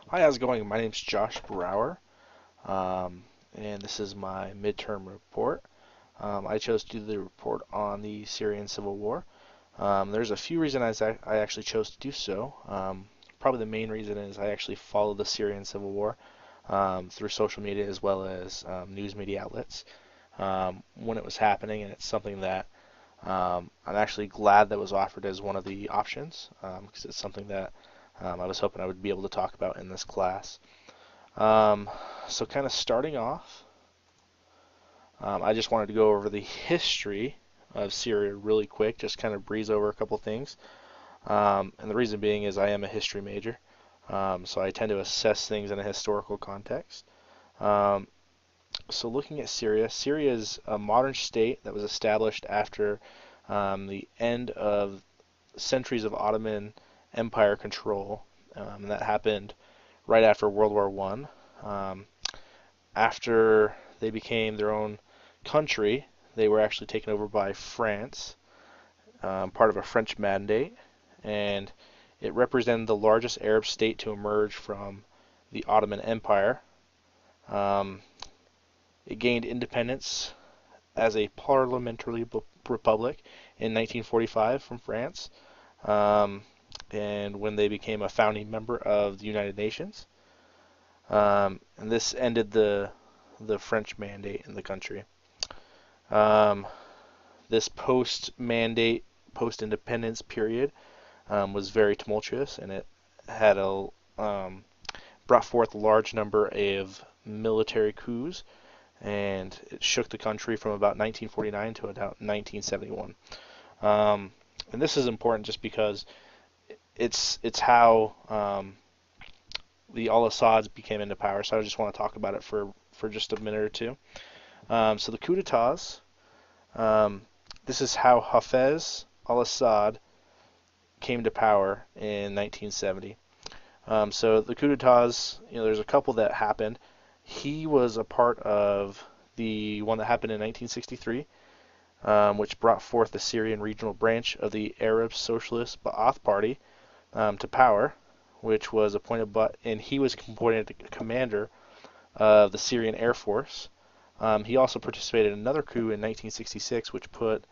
Hi, how's it going? My name's Josh Brower, and this is my midterm report. I chose to do the report on the Syrian Civil War. There's a few reasons I actually chose to do so. Probably the main reason is I actually follow the Syrian Civil War through social media as well as news media outlets when it was happening, and it's something that I'm actually glad that was offered as one of the options because it's something that I was hoping I would be able to talk about in this class. Um, so kind of starting off, I just wanted to go over the history of Syria really quick, just kind of breeze over a couple things. And the reason being is I am a history major, so I tend to assess things in a historical context. Um, so looking at Syria, Syria is a modern state that was established after the end of centuries of Ottoman Empire control. And that happened right after World War One. After they became their own country, they were actually taken over by France, part of a French mandate, and it represented the largest Arab state to emerge from the Ottoman Empire. Um, it gained independence as a parliamentary republic in 1945 from France, um, and when they became a founding member of the United Nations. And this ended the French mandate in the country. Um, this post-mandate, post-independence period was very tumultuous, and it had um, brought forth a large number of military coups, and it shook the country from about 1949 to about 1971. And this is important just because it's how the al-Assads became into power. So I just want to talk about it for just a minute or two. So the coup d'états. Um, this is how Hafez al-Assad came to power in 1970. So the coup d'états, there's a couple that happened. He was a part of the one that happened in 1963, which brought forth the Syrian regional branch of the Arab Socialist Ba'ath Party to power, which was appointed and he was appointed commander of the Syrian Air Force. He also participated in another coup in 1966, which put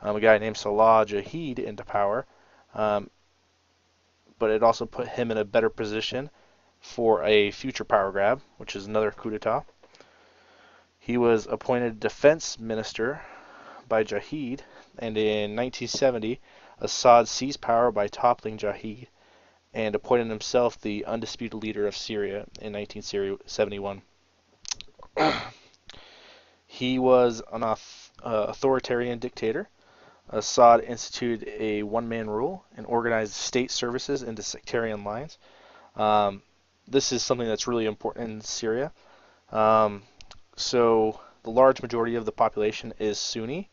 a guy named Salah Jahid into power, um, but it also put him in a better position for a future power grab, which is another coup d'etat. He was appointed defense minister by Jahid, and in 1970, Assad seized power by toppling Jahid and appointed himself the undisputed leader of Syria in 1971. He was an authoritarian dictator. Assad instituted a one-man rule and organized state services into sectarian lines. Um, this is something that's really important in Syria. Um, so the large majority of the population is Sunni,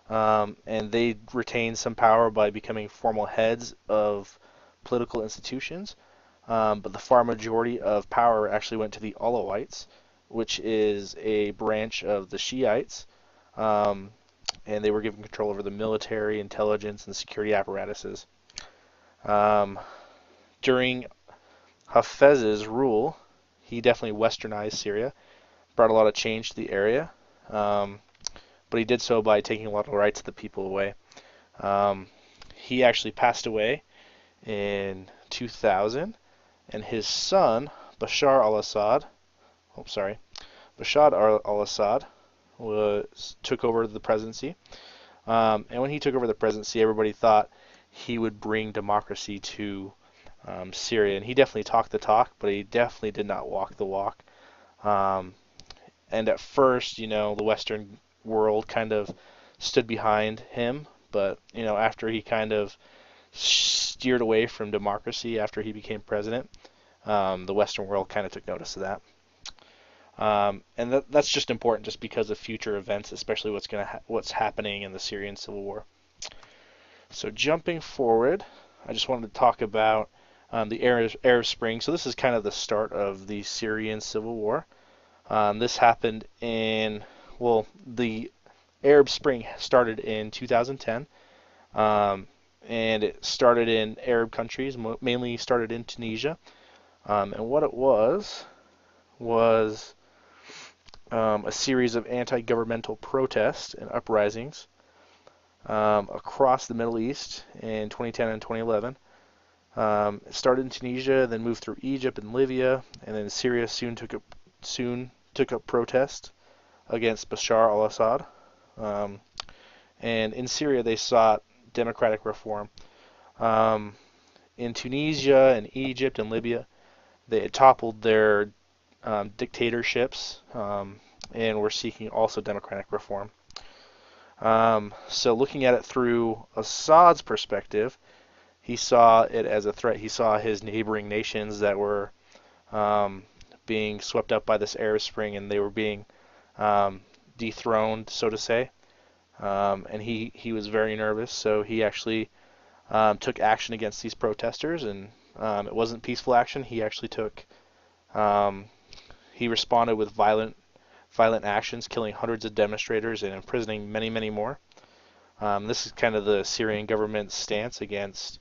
and they retain some power by becoming formal heads of political institutions. But the far majority of power actually went to the Alawites, which is a branch of the Shiites, um, and they were given control over the military, intelligence, and security apparatuses. Um, During Hafez's rule, he definitely westernized Syria, brought a lot of change to the area, um, but he did so by taking a lot of the rights of the people away. Um, he actually passed away in 2000, and his son, Bashar al-Assad, oh sorry, Bashar al-Assad took over the presidency. And when he took over the presidency, everybody thought he would bring democracy to Syria. And he definitely talked the talk, but he definitely did not walk the walk. Um, and at first, the Western world kind of stood behind him. But, after he kind of steered away from democracy after he became president, the Western world kind of took notice of that. And that's just important just because of future events, especially what's happening in the Syrian civil war. So jumping forward, I just wanted to talk about the Arab Spring. So this is kind of the start of the Syrian civil war. This happened the Arab Spring started in 2010, and it started in Arab countries, mainly started in Tunisia. And what it was a series of anti-governmental protests and uprisings across the Middle East in 2010 and 2011. It started in Tunisia, then moved through Egypt and Libya, and then Syria soon took up protest against Bashar al-Assad. And in Syria, they sought democratic reform. Um, in Tunisia and Egypt and Libya, they had toppled their dictatorships and were seeking also democratic reform. So looking at it through Assad's perspective, he saw it as a threat. He saw his neighboring nations that were being swept up by this Arab Spring, and they were being dethroned, so to say. And he was very nervous, so he actually took action against these protesters, and it wasn't peaceful action. He actually he responded with violent actions, killing hundreds of demonstrators and imprisoning many, many more. This is kind of the Syrian government's stance against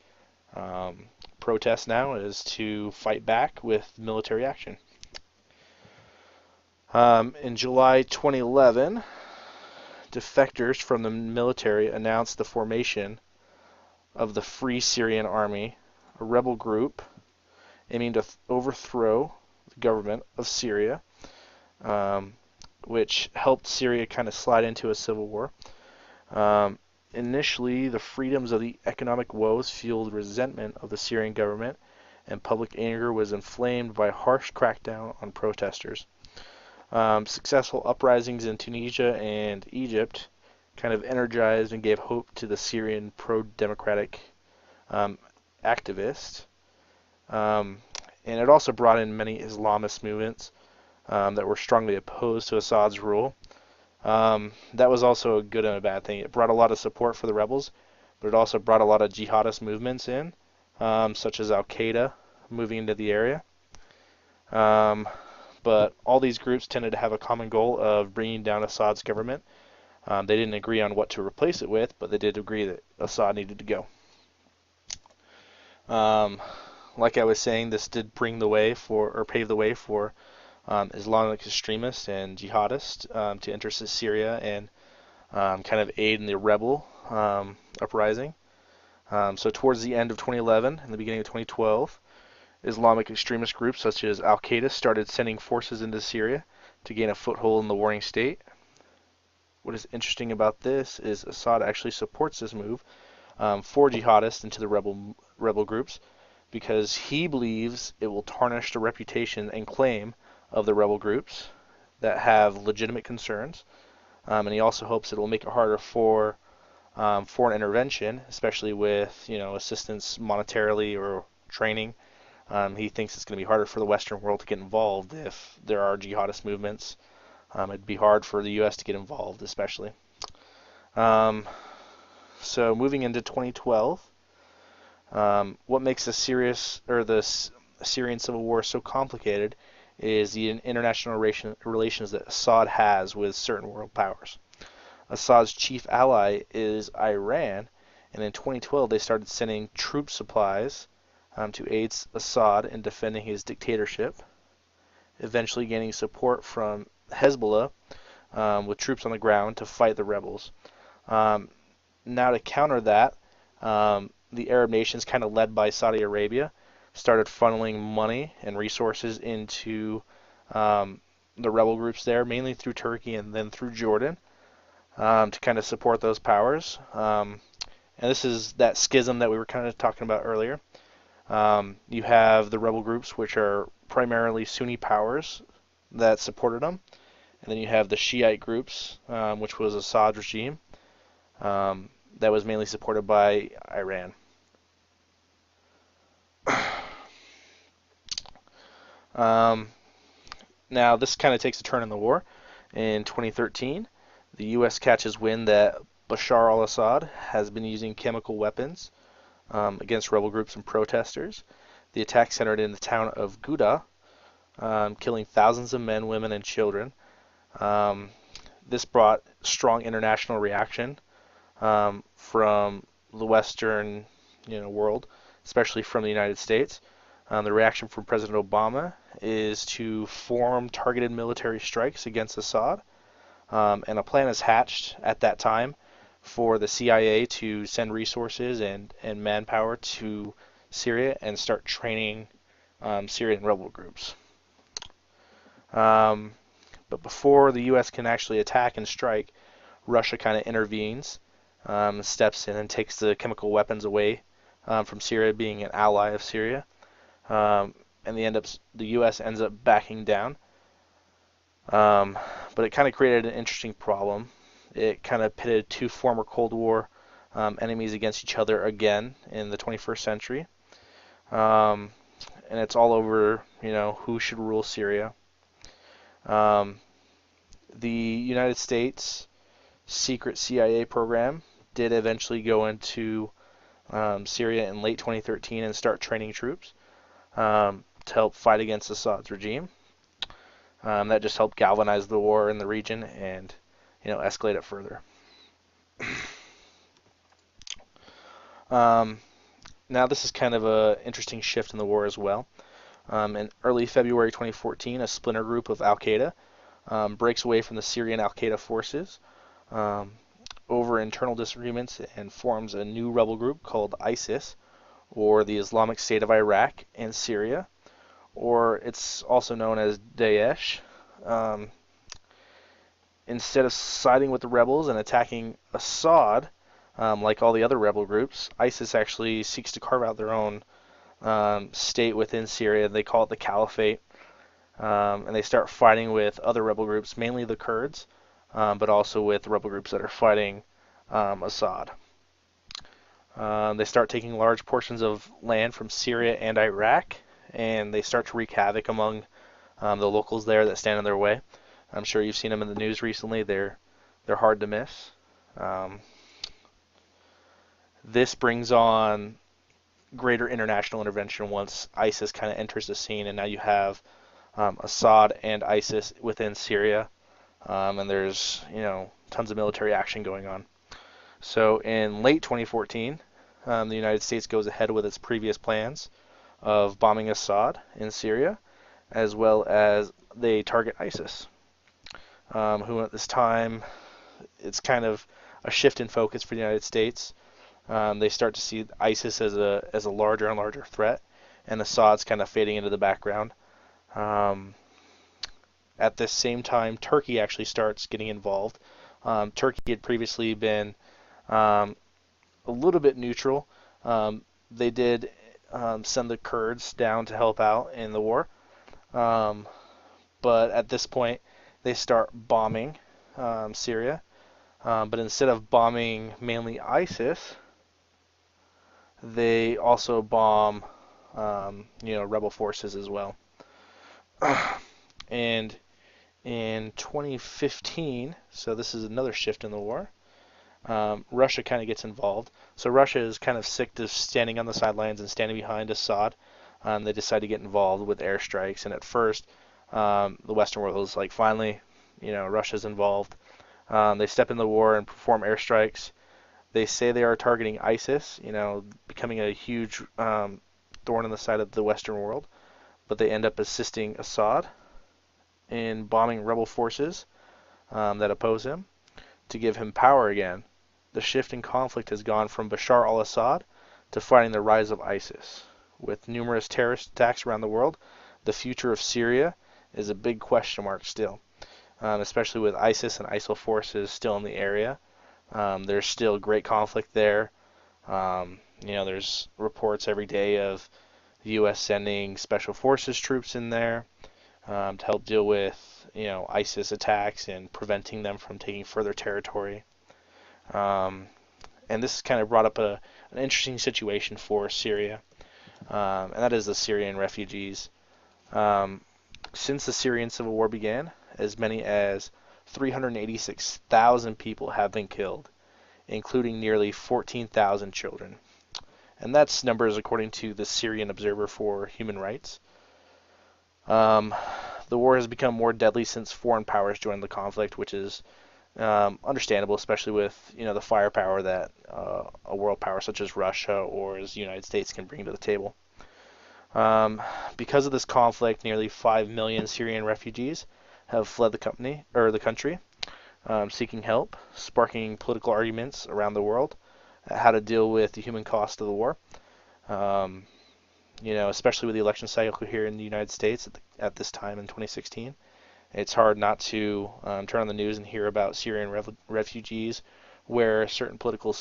protests now, is to fight back with military action. In July 2011, defectors from the military announced the formation of the Free Syrian Army, a rebel group aiming to overthrow the government of Syria, which helped Syria kind of slide into a civil war. Initially, the freedoms of the economic woes fueled resentment of the Syrian government, and public anger was inflamed by a harsh crackdown on protesters. Successful uprisings in Tunisia and Egypt kind of energized and gave hope to the Syrian pro-democratic activists. And it also brought in many Islamist movements that were strongly opposed to Assad's rule. That was also a good and a bad thing. It brought a lot of support for the rebels, but it also brought a lot of jihadist movements in, such as Al-Qaeda moving into the area. But all these groups tended to have a common goal of bringing down Assad's government. They didn't agree on what to replace it with, but they did agree that Assad needed to go. Like I was saying, this did pave the way for Islamic extremists and jihadists to enter Syria and kind of aid in the rebel uprising. So towards the end of 2011 and the beginning of 2012, Islamic extremist groups such as Al-Qaeda started sending forces into Syria to gain a foothold in the warring state. What is interesting about this is Assad actually supports this move for jihadists into the rebel groups, because he believes it will tarnish the reputation and claim of the rebel groups that have legitimate concerns, and he also hopes it will make it harder for foreign intervention, especially with assistance monetarily or training. He thinks it's going to be harder for the Western world to get involved if there are jihadist movements. It'd be hard for the U.S. to get involved, especially. So moving into 2012, what makes the Syrian civil war so complicated is the international relations that Assad has with certain world powers. Assad's chief ally is Iran, and in 2012 they started sending troop supplies to aid Assad in defending his dictatorship, eventually gaining support from Hezbollah with troops on the ground to fight the rebels. Now to counter that, the Arab nations, kind of led by Saudi Arabia, started funneling money and resources into the rebel groups there, mainly through Turkey and then through Jordan, to kind of support those powers. And this is that schism that we were kind of talking about earlier. You have the rebel groups, which are primarily Sunni powers that supported them, and then you have the Shiite groups, which was Assad's regime, that was mainly supported by Iran. Now this kind of takes a turn in the war. In 2013, the U.S. catches wind that Bashar al-Assad has been using chemical weapons against rebel groups and protesters. The attack centered in the town of Ghouta, killing thousands of men, women, and children. This brought strong international reaction from the Western world, especially from the United States. The reaction from President Obama is to form targeted military strikes against Assad, and a plan is hatched at that time for the CIA to send resources and manpower to Syria and start training Syrian rebel groups. Um, but before the U.S. can actually attack and strike, Russia kind of intervenes, steps in and takes the chemical weapons away from Syria, being an ally of Syria. And the U.S. ends up backing down. But it kind of created an interesting problem. It kind of pitted two former Cold War enemies against each other again in the 21st century. And it's all over, who should rule Syria. The United States secret CIA program did eventually go into Syria in late 2013 and start training troops to help fight against Assad's regime. That just helped galvanize the war in the region and, escalate it further. Now this is kind of an interesting shift in the war as well. In early February 2014, a splinter group of Al-Qaeda breaks away from the Syrian Al-Qaeda forces over internal disagreements and forms a new rebel group called ISIS, or the Islamic State of Iraq and Syria, or it's also known as Daesh. Instead of siding with the rebels and attacking Assad, like all the other rebel groups, ISIS actually seeks to carve out their own state within Syria. They call it the Caliphate, and they start fighting with other rebel groups, mainly the Kurds, but also with rebel groups that are fighting Assad. They start taking large portions of land from Syria and Iraq, and they start to wreak havoc among the locals there that stand in their way. I'm sure you've seen them in the news recently. They're hard to miss. This brings on greater international intervention once ISIS kind of enters the scene, and now you have Assad and ISIS within Syria, and there's tons of military action going on. So in late 2014, the United States goes ahead with its previous plans of bombing Assad in Syria, as well as they target ISIS, who at this time, it's kind of a shift in focus for the United States. They start to see ISIS as a larger and larger threat, and Assad's kind of fading into the background. At this same time, Turkey actually starts getting involved. Turkey had previously been a little bit neutral. They did send the Kurds down to help out in the war, but at this point, they start bombing Syria. But instead of bombing mainly ISIS, they also bomb, rebel forces as well. And in 2015, so this is another shift in the war, Russia kind of gets involved. So Russia is kind of sick of standing on the sidelines and standing behind Assad. They decide to get involved with airstrikes. And at first, the Western world is like, finally, Russia's involved. They step in the war and perform airstrikes. They say they are targeting ISIS, becoming a huge thorn in the side of the Western world. But they end up assisting Assad in bombing rebel forces that oppose him to give him power again. The shift in conflict has gone from Bashar al-Assad to fighting the rise of ISIS. With numerous terrorist attacks around the world, the future of Syria is a big question mark still, especially with ISIS and ISIL forces still in the area. There's still great conflict there. There's reports every day of the U.S. sending special forces troops in there to help deal with, ISIS attacks and preventing them from taking further territory. And this kind of brought up an interesting situation for Syria, and that is the Syrian refugees. Since the Syrian civil war began, as many as 386,000 people have been killed, including nearly 14,000 children. And that's numbers according to the Syrian Observer for Human Rights. The war has become more deadly since foreign powers joined the conflict, which is understandable, especially with the firepower that a world power such as Russia or as the United States can bring to the table. Because of this conflict, nearly 5 million Syrian refugees have fled the country, seeking help, sparking political arguments around the world how to deal with the human cost of the war. Um, especially with the election cycle here in the United States at this time in 2016, it's hard not to turn on the news and hear about Syrian refugees, where certain political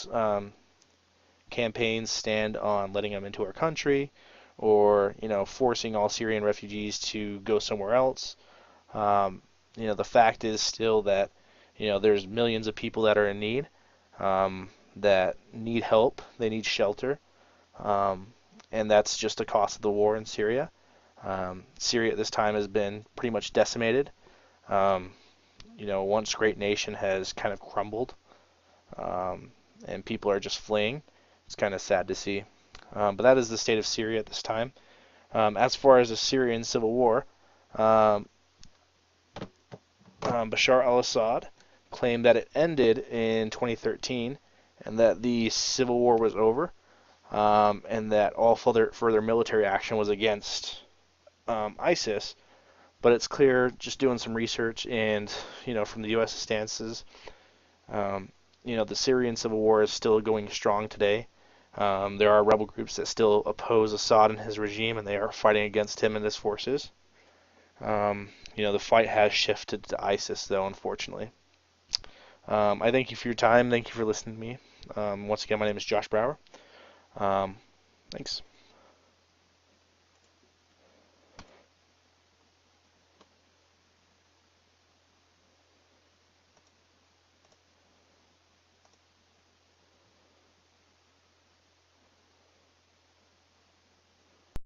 campaigns stand on letting them into our country, or forcing all Syrian refugees to go somewhere else. Um, the fact is still that there's millions of people that are in need, that need help, they need shelter, um, and that's just the cost of the war in Syria. Syria at this time has been pretty much decimated. Um, once great nation has kind of crumbled, and people are just fleeing. It's kind of sad to see. But that is the state of Syria at this time. As far as the Syrian civil war, um, Bashar al-Assad claimed that it ended in 2013 and that the civil war was over, and that all further military action was against ISIS. But it's clear, just doing some research and from the U.S. stances, um, the Syrian civil war is still going strong today. There are rebel groups that still oppose Assad and his regime, and they are fighting against him and his forces. The fight has shifted to ISIS, though, unfortunately. I thank you for your time. Thank you for listening to me. Once again, my name is Josh Brower. Thanks.